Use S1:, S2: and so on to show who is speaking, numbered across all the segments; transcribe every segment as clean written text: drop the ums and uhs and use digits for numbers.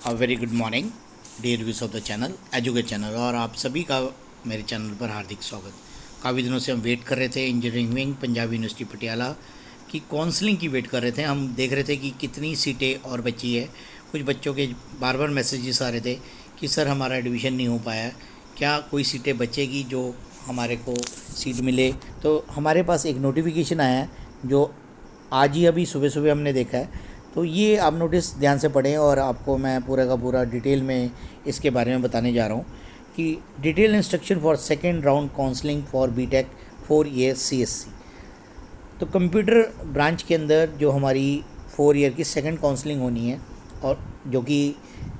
S1: Very good morning dear viewers of the channel Educate channel, और आप सभी का मेरे चैनल पर हार्दिक स्वागत। काफ़ी दिनों से हम वेट कर रहे थे engineering wing Punjab university Patiala की काउंसलिंग की वेट कर रहे थे। हम देख रहे थे कि कितनी सीटें और बची है। कुछ बच्चों के बार बार मैसेजेस आ रहे थे कि सर हमारा एडमिशन नहीं हो पाया, क्या कोई सीटें बचेगी जो हमारे को सीट मिले। तो हमारे पास एक नोटिफिकेशन आया है जो आज ही अभी सुबह सुबह हमने देखा है। तो ये आप नोटिस ध्यान से पढ़ें और आपको मैं पूरा का पूरा डिटेल में इसके बारे में बताने जा रहा हूँ कि detail instruction for second round counselling for BTech 4 year CSC। तो कंप्यूटर ब्रांच के अंदर जो हमारी 4 ईयर की सेकंड काउंसलिंग होनी है, और जो कि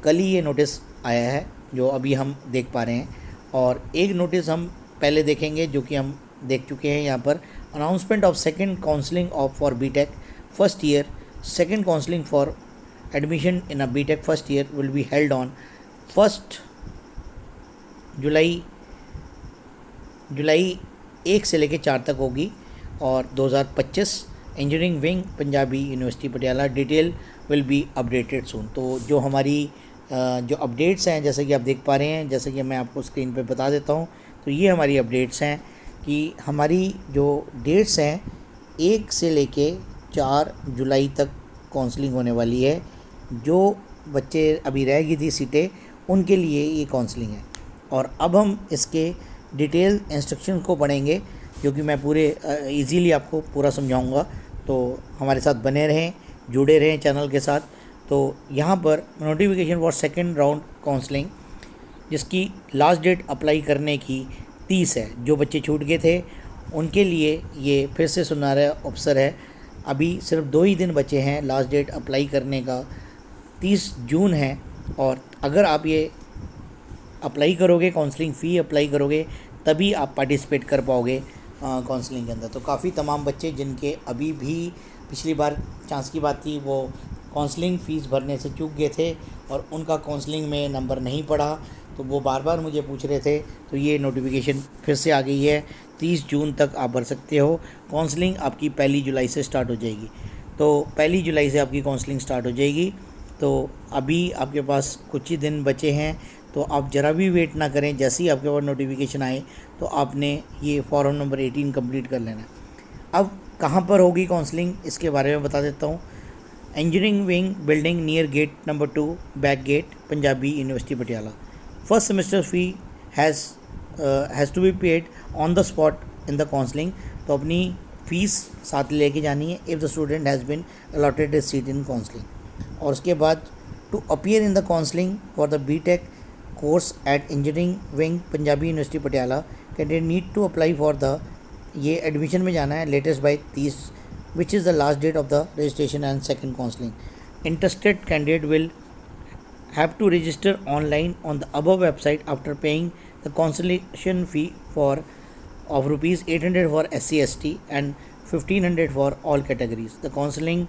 S1: कल ही ये नोटिस आया है जो अभी हम देख पा रहे हैं। और एक नोटिस हम पहले देखेंगे जो कि हम देख चुके हैं यहाँ पर। Announcement of second counselling of for BTech first year, second counseling for admission in a BTech first year will be held on 1st जुलाई 1 से लेकर 4 तक होगी और 2025। Engineering wing Punjabi university Patiala, detail will be updated soon. तो जो हमारी जो अपडेट्स हैं जैसे कि आप देख पा रहे हैं, जैसे कि मैं आपको स्क्रीन पे बता देता हूँ, तो ये हमारी अपडेट्स हैं कि हमारी जो डेट्स हैं 1 से लेके 4 जुलाई तक काउंसलिंग होने वाली है। जो बच्चे अभी रह गई थी सीटें उनके लिए ये काउंसलिंग है। और अब हम इसके डिटेल इंस्ट्रक्शन को पढ़ेंगे जो कि मैं पूरे इजीली आपको पूरा समझाऊंगा। तो हमारे साथ बने रहें, जुड़े रहें चैनल के साथ। तो यहाँ पर notification for second round counselling जिसकी लास्ट डेट अप्लाई करने की 30 है। जो बच्चे छूट गए थे उनके लिए ये फिर से सुनहरा अवसर है। अभी सिर्फ 2 ही दिन बचे हैं, लास्ट डेट अप्लाई करने का 30 जून है। और अगर आप ये अप्लाई करोगे, काउंसलिंग फ़ी अप्लाई करोगे, तभी आप पार्टिसिपेट कर पाओगे काउंसलिंग के अंदर। तो काफ़ी तमाम बच्चे जिनके अभी भी पिछली बार चांस की बात थी वो काउंसलिंग फ़ीस भरने से चूक गए थे और उनका काउंसलिंग में नंबर नहीं पड़ा, तो वो बार बार मुझे पूछ रहे थे। तो ये नोटिफिकेशन फिर से आ गई है, 30 जून तक आप भर सकते हो। काउंसलिंग आपकी 1 जुलाई से स्टार्ट हो जाएगी। तो 1 जुलाई से आपकी काउंसलिंग स्टार्ट हो जाएगी। तो अभी आपके पास कुछ ही दिन बचे हैं, तो आप ज़रा भी वेट ना करें। जैसे ही आपके पास नोटिफिकेशन आए तो आपने ये फॉर्म नंबर 18 कंप्लीट कर लेना है। अब कहाँ पर होगी काउंसलिंग इसके बारे में बता देता हूँ। Engineering wing building near gate number 2 back gate Punjabi university Patiala. First semester fee has to be paid on the spot in the counselling. तो अपनी फ़ीस साथ लेके जानी है if the student has been allotted a seat in counselling. और उसके बाद to appear in the counselling for the BTech course at engineering wing Punjabi university Patiala candidate need to apply for the, ये एडमिशन में जाना है latest by 30 which is the last date of the registration and second counseling. Interested candidate will have to register online on the above website after paying the consultation fee for of rupees 800 for SC/ST and 1500 for all categories. The counseling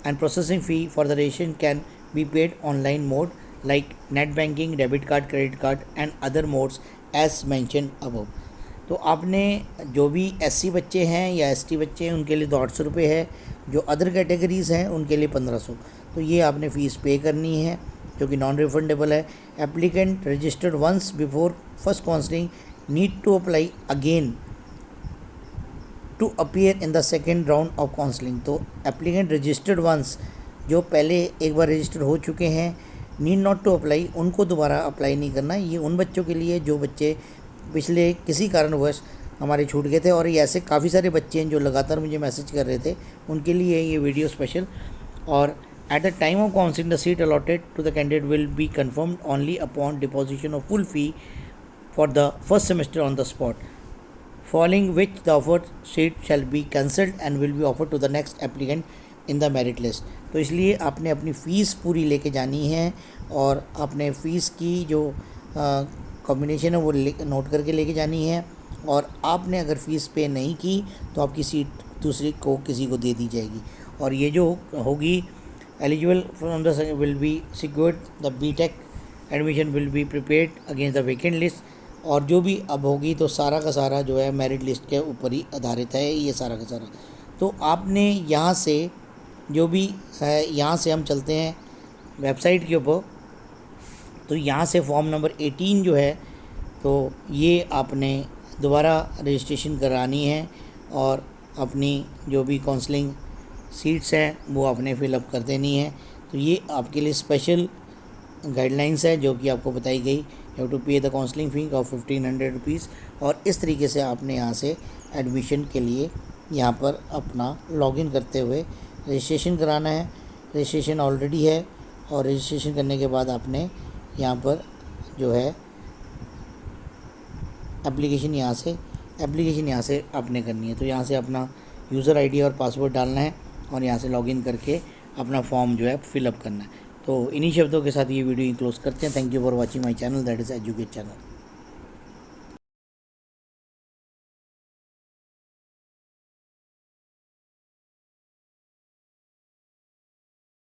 S1: and processing fee for the registration can be paid online mode like net banking, debit card, credit card and other modes as mentioned above. तो आपने जो भी SC बच्चे हैं या ST बच्चे हैं उनके लिए 200 रुपये है, जो अदर कैटेगरीज़ हैं उनके लिए 1500। तो ये आपने फ़ीस पे करनी है जो कि नॉन रिफंडेबल है। Applicant registered once before first counselling need to apply again to appear in the second round of counselling. तो एप्लीकेंट रजिस्टर्ड वंस, जो पहले एक बार रजिस्टर हो चुके हैं, नीड नॉट टू अप्लाई, उनको दोबारा अप्लाई नहीं करना। ये उन बच्चों के लिए जो बच्चे पिछले किसी कारणवश हमारे छूट गए थे, और ये ऐसे काफ़ी सारे बच्चे हैं जो लगातार मुझे मैसेज कर रहे थे, उनके लिए ये वीडियो स्पेशल। और at the time of counselling the seat allotted to the candidate will be confirmed only upon deposition of full fee for the first semester on the spot, following which the offered seat shall be cancelled and will be offered to the next applicant in the merit list. तो इसलिए आपने अपनी fees पूरी लेके जानी है और अपने फ़ीस की जो कॉम्बिनेशन है वो नोट करके लेके जानी है। और आपने अगर फ़ीस पे नहीं की तो आपकी सीट दूसरी को किसी को दे दी जाएगी। और ये जो होगी eligible from the will be secured the BTech admission will be prepared against the vacant list. और जो भी अब होगी तो सारा का सारा जो है मेरिट लिस्ट के ऊपर ही आधारित है ये सारा का सारा। तो आपने यहाँ से जो भी है, यहाँ से हम चलते हैं वेबसाइट के ऊपर तो यहाँ से फॉर्म नंबर 18 जो है तो ये आपने दोबारा रजिस्ट्रेशन करानी है और अपनी जो भी काउंसलिंग सीट्स हैं वो आपने फिलअप कर देनी है। तो ये आपके लिए स्पेशल गाइडलाइंस है जो कि आपको बताई गई। यू हैव टू पे the counselling fee of 1500 rupees और इस तरीके से आपने यहाँ से एडमिशन के लिए यहाँ पर अपना लॉगिन करते हुए रजिस्ट्रेशन कराना है। रजिस्ट्रेशन ऑलरेडी है और रजिस्ट्रेशन करने के बाद आपने यहाँ पर जो है एप्लीकेशन यहाँ से आपने करनी है। तो यहाँ से अपना यूज़र आईडी और पासवर्ड डालना है और यहाँ से लॉगिन करके अपना फॉर्म जो है फिलअप करना है। तो इन्हीं शब्दों के साथ ये वीडियो क्लोज करते हैं। Thank you for watching my channel, that is educate channel.